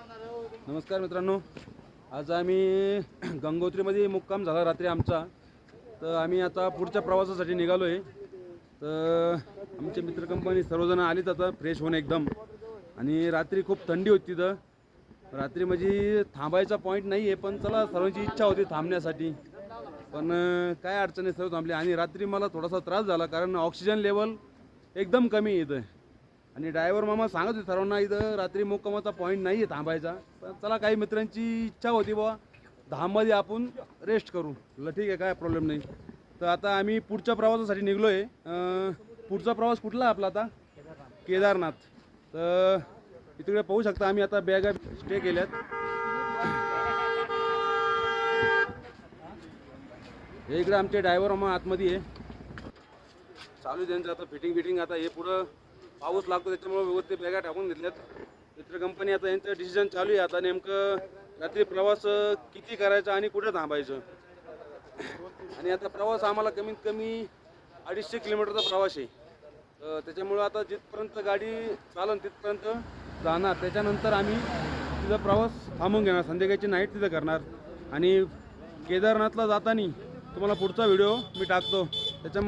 नमस्कार मित्रांनो, आज आम्ही गंगोत्रीमध्ये मुक्काम झाला रात्री आमचा. तर आम्ही आता पुढच्या प्रवासासाठी निघालो आहे. तर आमचे मित्र कंपनी सर्वजण आलीत आता फ्रेश होऊन एकदम. आणि रात्री खूप थंडी होती तिथं. रात्री म्हणजे थांबायचा पॉईंट नाही आहे, पण चला सर्वांची इच्छा होती थांबण्यासाठी. पण काय अडचण नाही, सर्व थांबले. आणि रात्री मला थोडासा त्रास झाला कारण ऑक्सिजन लेवल एकदम कमी आहे इथं. आणि ड्रायव्हर मामा सांगत होते सर्वांना इथं रात्री मुक्कामाचा पॉईंट नाही आहे थांबायचा. पण चला काही मित्रांची इच्छा होती बुवा धाममध्ये आपण रेस्ट करू. ठीक आहे, काय प्रॉब्लेम नाही. तर आता आम्ही पुढच्या प्रवासासाठी निघलो आहे. पुढचा प्रवास कुठला आपला आता? केदारनाथ. तर इकडे पाहू शकता आम्ही आता बॅगा स्टे केल्यात. हे इकडे आमचे ड्रायव्हर मामा आतमध्ये आहे. चालू आहे त्यांचं आता फिटिंग. आता हे पुढं पाऊस लागतो त्याच्यामुळे व्यवस्थित बॅगा टाकून घेतल्यात. मित्र कंपनी आता यांचं डिसिजन चालू आहे. आता नेमकं रात्री प्रवास किती करायचा आणि कुठे थांबायचं. आणि आता प्रवास आम्हाला कमीत कमी 250 किलोमीटरचा प्रवास आहे. त्याच्यामुळं आता जिथपर्यंत गाडी चालन तिथपर्यंत जाणार. त्याच्यानंतर आम्ही तिथं प्रवास थांबून घेणार, संध्याकाळची नाईट तिथं करणार. आणि केदारनाथला जाताना तुम्हाला पुढचा व्हिडिओ मी टाकतो त्याच्यामुळे